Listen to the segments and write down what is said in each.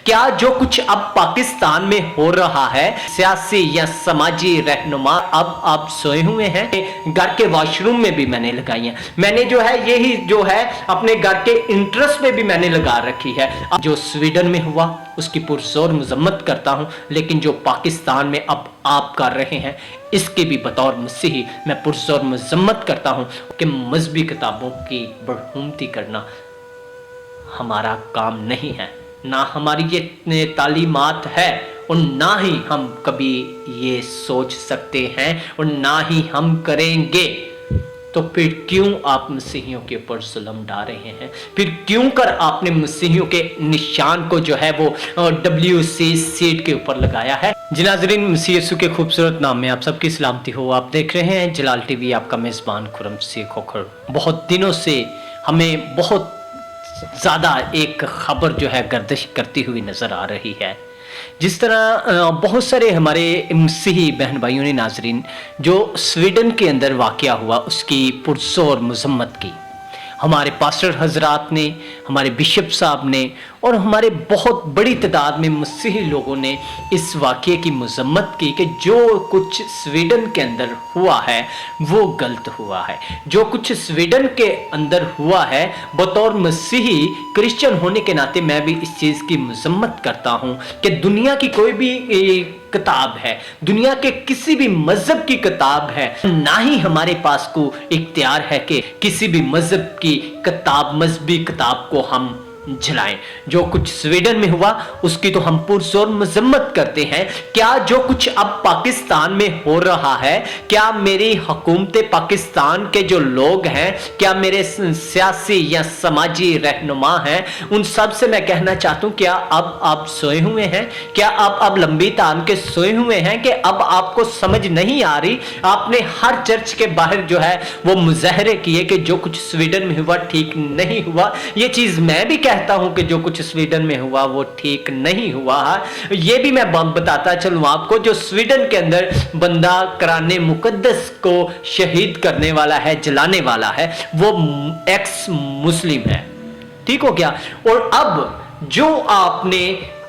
क्या जो कुछ अब पाकिस्तान में हो रहा है, सियासी या समाजी रहनुमा अब आप सोए हुए हैं। घर के वॉशरूम में भी मैंने लगाई है, मैंने जो है यही जो है अपने घर के इंटरेस्ट में भी मैंने लगा रखी है। अब जो स्वीडन में हुआ उसकी पुरजोर मजम्मत करता हूं, लेकिन जो पाकिस्तान में अब आप कर रहे हैं इसके भी बतौर मसीही मैं पुरजोर मजम्मत करता हूं कि मजहबी किताबों की बढ़ोतरी करना हमारा काम नहीं है, ना हमारी ये तालीमात है, और ना ही हम कभी ये सोच सकते हैं और ना ही हम करेंगे। तो फिर क्यों आप मसीहियों के ऊपर जुल्म डाल रहे हैं? फिर क्यों कर आपने मसीहियों के निशान को जो है वो WC सीट के ऊपर लगाया है? जी नाज़रीन, मसीह यीशु के खूबसूरत नाम में आप सबकी सलामती हो। आप देख रहे हैं जलाल टीवी, आपका मेज़बान खुरम सी खोखर। बहुत दिनों से हमें बहुत ज़्यादा एक खबर जो है गर्दिश करती हुई नज़र आ रही है। जिस तरह बहुत सारे हमारे मसीही बहन भाइयों ने नाजरीन जो स्वीडन के अंदर वाक़या हुआ उसकी पुरजोर मजम्मत की, हमारे पास्टर हजरात ने, हमारे बिशप साहब ने और हमारे बहुत बड़ी तादाद में मसीही लोगों ने इस वाक़ये की मजम्मत की कि जो कुछ स्वीडन के अंदर हुआ है वो गलत हुआ है। जो कुछ स्वीडन के अंदर हुआ है, बतौर मसीही क्रिश्चियन होने के नाते मैं भी इस चीज़ की मजम्मत करता हूँ कि दुनिया की कोई भी किताब है, दुनिया के किसी भी मजहब की किताब है, ना ही हमारे पास को इख्तियार है कि किसी भी मजहब की किताब, मजहबी किताब को हम जलाएं। जो कुछ स्वीडन में हुआ उसकी तो हम पुरजोर मजम्मत करते हैं। क्या जो कुछ अब पाकिस्तान में हो रहा है, क्या मेरी हुकूमत पाकिस्तान के जो लोग हैं, क्या मेरे सियासी या समाजी रहनुमा हैं, उन सब से मैं कहना चाहता हूं, क्या अब आप सोए हुए हैं? क्या आप अब लंबी तान के सोए हुए हैं कि अब आपको समझ नहीं आ रही? आपने हर चर्च के बाहर जो है वो मुजाहरे किए कि जो कुछ स्वीडन में हुआ ठीक नहीं हुआ। ये चीज मैं भी कहता हूं कि जो कुछ स्वीडन में हुआ वो ठीक नहीं हुआ है। ये भी मैं बताता चलूं आपको, जो स्वीडन के अंदर बंदा कराने मुकद्दस को शहीद करने वाला है, जलाने वाला है, वो एक्स मुस्लिम है। ठीक हो गया? और अब जो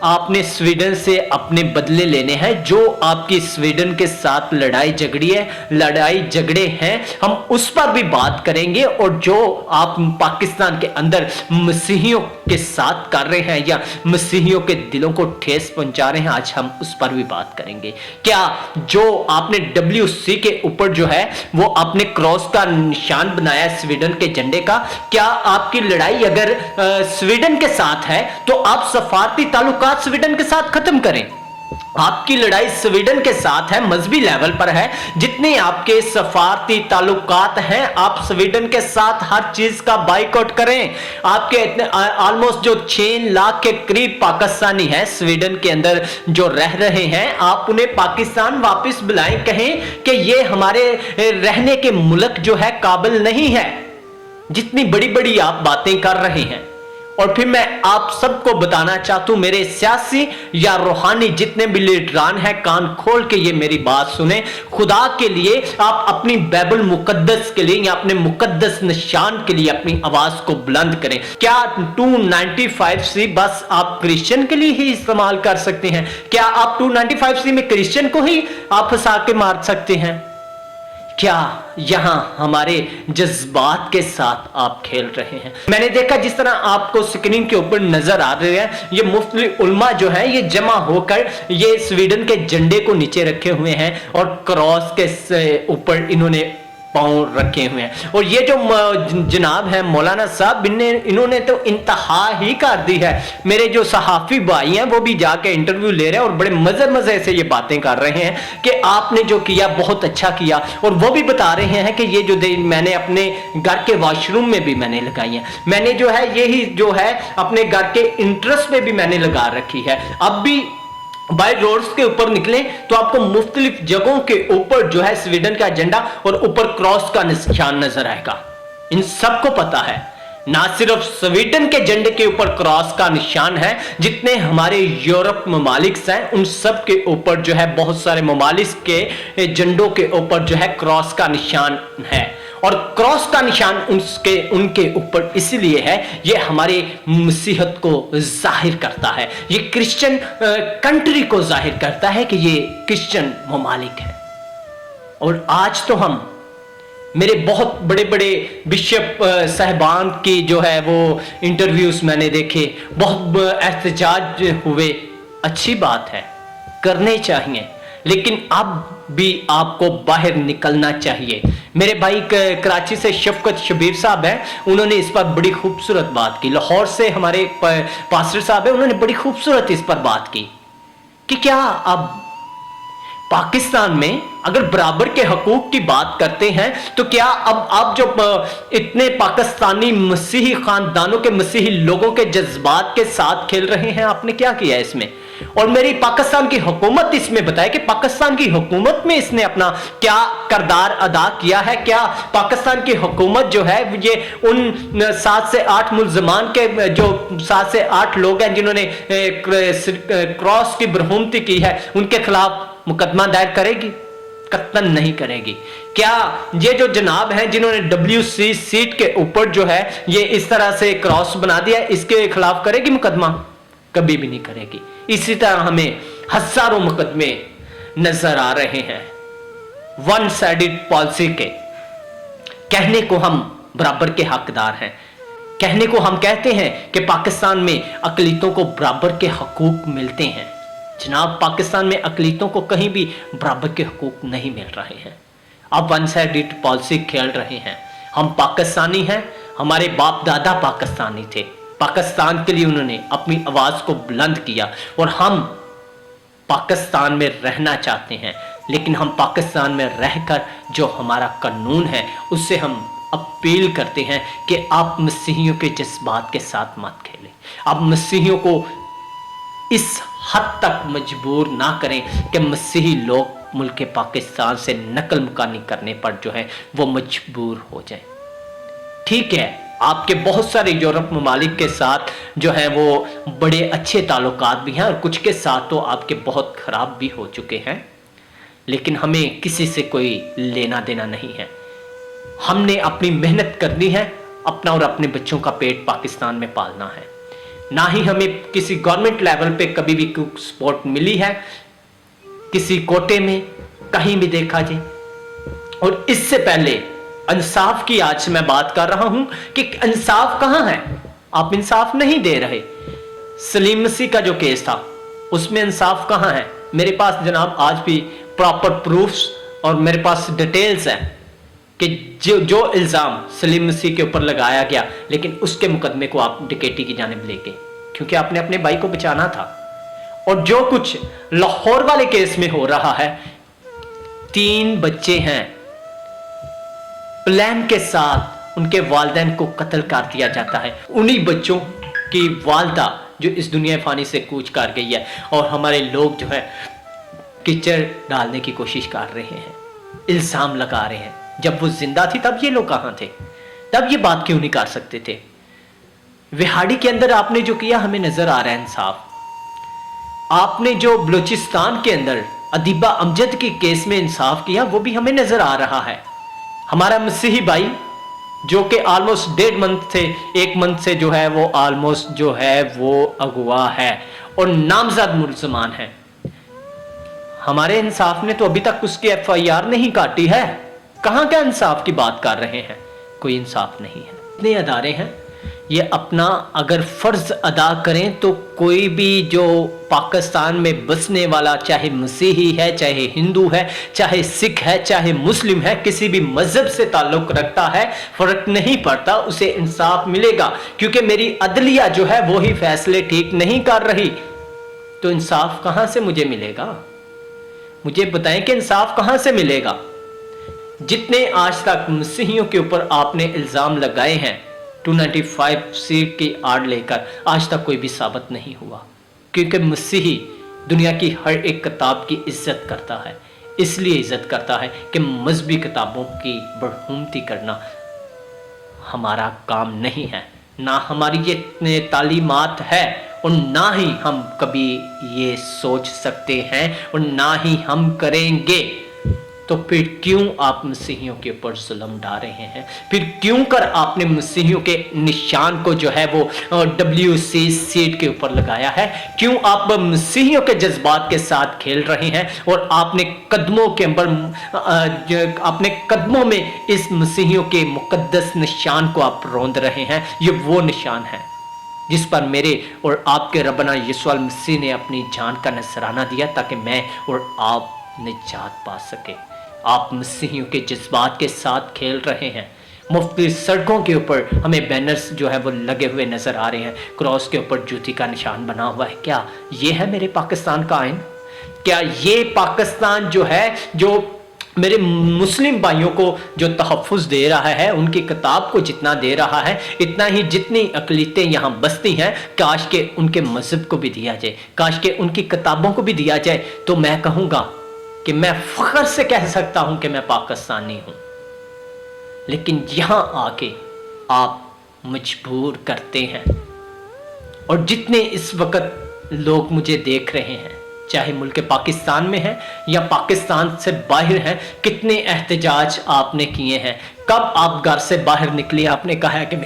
आपने स्वीडन से अपने बदले लेने हैं, जो आपकी स्वीडन के साथ लड़ाई झगड़े हैं, हम उस पर भी बात करेंगे। और जो आप पाकिस्तान के अंदर मसीहियों के साथ कर रहे हैं या मसीहियों के दिलों को ठेस पहुंचा रहे हैं, आज हम उस पर भी बात करेंगे। क्या जो आपने WC के ऊपर जो है वो आपने क्रॉस का निशान बनाया है स्वीडन के झंडे का, क्या आपकी लड़ाई अगर स्वीडन के साथ है तो आप सफारती ताल्लुकात स्वीडन के साथ खत्म करें? आपकी लड़ाई स्वीडन के साथ है, मजहबी लेवल पर है। जितने आपके सफारती ताल्लुकात हैं, आप स्वीडन के साथ हर चीज का बाइकआउट करें। आपके इतने ऑलमोस्ट जो 6 लाख के करीब पाकिस्तानी हैं स्वीडन के अंदर जो रह रहे हैं, आप उन्हें पाकिस्तान वापस बुलाएं, कहें कि ये हमारे रहने के मुल्क जो है काबिल नहीं है। जितनी बड़ी बड़ी आप बातें कर रहे हैं। और फिर मैं आप सबको बताना चाहता हूं, मेरे सियासी या रूहानी जितने भी लीडरान हैं, कान खोल के ये मेरी बात सुने। खुदा के लिए आप अपनी बाइबल मुकद्दस के लिए या अपने मुकद्दस निशान के लिए अपनी आवाज को बुलंद करें। क्या 295C बस आप क्रिश्चियन के लिए ही इस्तेमाल कर सकते हैं? क्या आप 295C में क्रिश्चियन को ही आप फंसा के मार सकते हैं? क्या यहां हमारे जज्बात के साथ आप खेल रहे हैं? मैंने देखा जिस तरह आपको स्क्रीन के ऊपर नजर आ रहे हैं, ये मुफ्ती उलमा जो है ये जमा होकर ये स्वीडन के झंडे को नीचे रखे हुए हैं और क्रॉस के ऊपर इन्होंने पांव रखे हुए हैं। और ये जो जनाब है मौलाना साहब, इन्होंने तो इंतहा ही कर दी है। मेरे जो सहाफी भाई हैं वो भी जाके इंटरव्यू ले रहे हैं और बड़े मजे से ये बातें कर रहे हैं कि आपने जो किया बहुत अच्छा किया। और वो भी बता रहे हैं कि ये जो मैंने अपने घर के वॉशरूम में भी मैंने लगाई है, मैंने जो है यही जो है अपने घर के इंटरेस्ट में भी मैंने लगा रखी है। अब भी बाय रोड्स के ऊपर निकले तो आपको मुख्तलिफ जगहों के ऊपर जो है स्वीडन का झंडा और ऊपर क्रॉस का निशान नजर आएगा। इन सबको पता है, ना सिर्फ स्वीडन के झंडे के ऊपर क्रॉस का निशान है, जितने हमारे यूरोप ममालिक हैं उन सब के ऊपर जो है बहुत सारे ममालिक के झंडों के ऊपर जो है क्रॉस का निशान है। और क्रॉस का निशान उनके ऊपर इसलिए है, ये हमारे मसीहत को जाहिर करता है, ये क्रिश्चियन कंट्री को जाहिर करता है कि ये क्रिश्चियन ममालिक है। और आज तो हम, मेरे बहुत बड़े बड़े बिशप साहबान की जो है वो इंटरव्यूज मैंने देखे, बहुत एहतजाज हुए, अच्छी बात है, करने चाहिए, लेकिन अब भी आपको बाहर निकलना चाहिए। मेरे भाई कराची से शफकत शबीर साहब हैं, उन्होंने इस पर बड़ी खूबसूरत बात की। लाहौर से हमारे पास्टर साहब हैं, उन्होंने बड़ी खूबसूरत इस पर बात की कि क्या अब पाकिस्तान में अगर बराबर के हकूक की बात करते हैं तो क्या अब आप जो इतने पाकिस्तानी मसीही खानदानों के मसीही लोगों के जज्बात के साथ खेल रहे हैं, आपने क्या किया इसमें? और मेरी पाकिस्तान की हुकूमत इसमें बताए कि पाकिस्तान की हुकूमत में इसने अपना क्या किरदार अदा किया है। क्या पाकिस्तान की हुकूमत जो है ये उन 7 से 8 मुल्ज़मान के जो 7 से 8 लोग हैं जिन्होंने क्रॉस की बरहूमती की है, उनके खिलाफ मुकदमा दायर करेगी? कत्तन नहीं करेगी। क्या ये जो जनाब हैं जिन्होंने WC सीट के ऊपर जो है ये इस तरह से क्रॉस बना दिया, इसके खिलाफ करेगी मुकदमा? कभी भी नहीं करेगी। इसी तरह हमें हजारों मुकदमे नजर आ रहे हैं वन साइडेड पॉलिसी के। कहने को हम बराबर के हकदार हैं, कहने को हम कहते हैं कि पाकिस्तान में अकलीतों को बराबर के हकूक मिलते हैं। जनाब, पाकिस्तान में अकलीतों को कहीं भी बराबर के हकूक नहीं मिल रहे हैं। अब वन साइडेड पॉलिसी खेल रहे हैं। हम पाकिस्तानी हैं, हमारे बाप दादा पाकिस्तानी थे, पाकिस्तान के लिए उन्होंने अपनी आवाज को बुलंद किया और हम पाकिस्तान में रहना चाहते हैं, लेकिन हम पाकिस्तान में रहकर जो हमारा कानून है उससे हम अपील करते हैं कि आप मसीहियों के जज्बात के साथ मत खेलें। आप मसीहियों को इस हद तक मजबूर ना करें कि मसीही लोग मुल्क पाकिस्तान से नकल मुकानी करने पर जो है वो मजबूर हो जाएं। ठीक है, आपके बहुत सारे यूरोप ममालिक के साथ जो है वो बड़े अच्छे ताल्लुकात भी हैं और कुछ के साथ तो आपके बहुत ख़राब भी हो चुके हैं, लेकिन हमें किसी से कोई लेना देना नहीं है। हमने अपनी मेहनत करनी है, अपना और अपने बच्चों का पेट पाकिस्तान में पालना है। ना ही हमें किसी गवर्नमेंट लेवल पे कभी भी कोई सपोर्ट मिली है, किसी कोटे में कहीं भी देखा जाए। और इससे पहले इंसाफ की आज से मैं बात कर रहा हूं कि इंसाफ कहां है। आप इंसाफ नहीं दे रहे। सलीम मसीह का जो केस था उसमें इंसाफ कहां है? मेरे पास जनाब आज भी प्रॉपर प्रूफ्स और मेरे पास डिटेल्स हैं कि जो इल्जाम सलीम मसीह के ऊपर लगाया गया, लेकिन उसके मुकदमे को आप डकैती की जानिब लेके, क्योंकि आपने अपने भाई को बचाना था। और जो कुछ लाहौर वाले केस में हो रहा है, 3 बच्चे हैं, प्लान के साथ उनके वालिदैन को कत्ल कर दिया जाता है। उन्हीं बच्चों की वालदा जो इस दुनिया फानी से कूच कर गई है, और हमारे लोग जो है कीचड़ डालने की कोशिश कर रहे हैं, इल्जाम लगा रहे हैं। जब वो जिंदा थी तब ये लोग कहां थे? तब ये बात क्यों नहीं कर सकते थे? विहाड़ी के अंदर आपने जो किया हमें नजर आ रहा है इंसाफ। आपने जो बलूचिस्तान के अंदर अदीबा अमजद के केस में इंसाफ किया वो भी हमें नजर आ रहा है। हमारा मसीही भाई जो कि ऑलमोस्ट 1.5 मंथ से 1 मंथ से जो है वो ऑलमोस्ट जो है वो अगवा है और नामजद मुल्ज़मान है। हमारे इंसाफ ने तो अभी तक उसकी FIR नहीं काटी है। कहां क्या इंसाफ की बात कर रहे हैं? कोई इंसाफ नहीं है। इतने अदारे हैं, ये अपना अगर फर्ज अदा करें तो कोई भी जो पाकिस्तान में बसने वाला, चाहे मसीही है, चाहे हिंदू है, चाहे सिख है, चाहे मुस्लिम है, किसी भी मजहब से ताल्लुक रखता है, फर्क नहीं पड़ता, उसे इंसाफ मिलेगा। क्योंकि मेरी अदलिया जो है वो ही फैसले ठीक नहीं कर रही, तो इंसाफ कहां से मुझे मिलेगा? मुझे बताएं कि इंसाफ कहां से मिलेगा? जितने आज तक मसीहियों के ऊपर आपने इल्जाम लगाए हैं 295 सीट की आड़ लेकर, आज तक कोई भी साबित नहीं हुआ। क्योंकि मसीही दुनिया की हर एक किताब की इज्जत करता है, इसलिए इज्जत करता है कि मजहबी किताबों की बढ़ोतरी करना हमारा काम नहीं है, ना हमारी ये तालीमात है, और ना ही हम कभी ये सोच सकते हैं, और ना ही हम करेंगे। तो फिर क्यों आप मसीहियों के ऊपर जुल्म ढा रहे हैं? फिर क्यों कर आपने मसीहियों के निशान को जो है वो WC सीट के ऊपर लगाया है? क्यों आप मसीहियों के जज्बात के साथ खेल रहे हैं और आपने कदमों के अपने कदमों में इस मसीहियों के मुकद्दस निशान को आप रौंद रहे हैं? ये वो निशान है जिस पर मेरे और आपके रब्बना यीशु मसीह ने अपनी जान का नजराना दिया ताकि मैं और आप निजात पा सके। आप मसीहियों के जज्बात के साथ खेल रहे हैं। मुफ्त सड़कों के ऊपर हमें बैनर्स जो है वो लगे हुए नजर आ रहे हैं, क्रॉस के ऊपर जूती का निशान बना हुआ है। क्या ये है मेरे पाकिस्तान का आइन? क्या ये पाकिस्तान जो है, जो मेरे मुस्लिम भाइयों को जो तहफ़्फ़ुज़ दे रहा है, उनकी किताब को जितना दे रहा है, इतना ही जितनी अक़लियतें यहाँ बसती हैं, काश के उनके मज़हब को भी दिया जाए, काश के उनकी किताबों को भी दिया जाए, तो मैं कहूँगा कि मैं फ़ख्र से कह सकता हूँ कि मैं पाकिस्तानी हूँ। लेकिन यहाँ आके आप मजबूर करते हैं। और जितने इस वक़्त लोग मुझे देख रहे हैं, चाहे मुल्क पाकिस्तान में है या पाकिस्तान से बाहर हैं, कितने एहतजाज आपने किए हैं। कब आप घर से बाहर निकले, आपने कहा है कि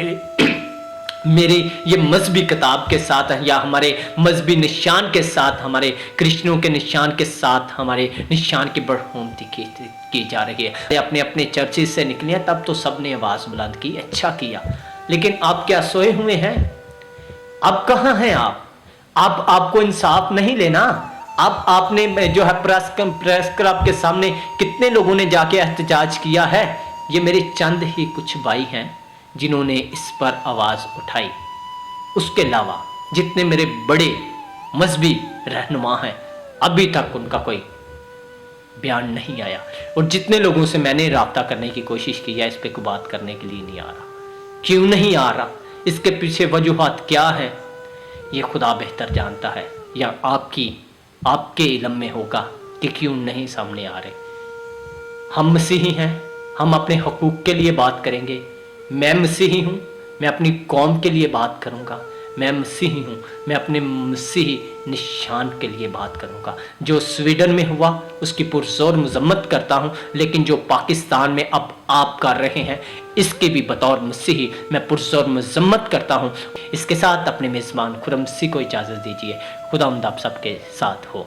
मेरे ये मजहबी किताब के साथ या हमारे मजहबी निशान के साथ, हमारे क्रिश्चियनों के निशान के साथ हमारे निशान की बढ़ोतरी की जा रही है। अपने अपने चर्चेज से निकले तब तो सब ने आवाज़ बुलंद की, अच्छा किया। लेकिन आप क्या सोए हुए हैं? अब कहाँ हैं आप? आपको इंसाफ नहीं लेना। आपने जो है प्रेस क्लब के सामने कितने लोगों ने जाके एहतजाज किया है? ये मेरे चंद ही कुछ भाई हैं जिन्होंने इस पर आवाज़ उठाई। उसके अलावा जितने मेरे बड़े मजहबी रहनुमा हैं, अभी तक उनका कोई बयान नहीं आया। और जितने लोगों से मैंने राब्ता करने की कोशिश की है, इस पर कोई बात करने के लिए नहीं आ रहा। क्यों नहीं आ रहा? इसके पीछे वजूहात क्या है, ये खुदा बेहतर जानता है, या आपके इल्म में होगा कि क्यों नहीं सामने आ रहे। हम मसीही हैं, हम अपने हकूक़ के लिए बात करेंगे। मैं मसीही हूँ, मैं अपनी कौम के लिए बात करूँगा। मैं मसीही हूँ, मैं अपने मसीही निशान के लिए बात करूँगा। जो स्वीडन में हुआ उसकी पुरज़ोर मज़म्मत करता हूँ, लेकिन जो पाकिस्तान में अब आप कर रहे हैं, इसके भी बतौर मसीही मैं पुरज़ोर मज़म्मत करता हूँ। इसके साथ अपने मेज़बान खुरम मसीह को इजाज़त दीजिए। खुदावंद आप सबके साथ हो।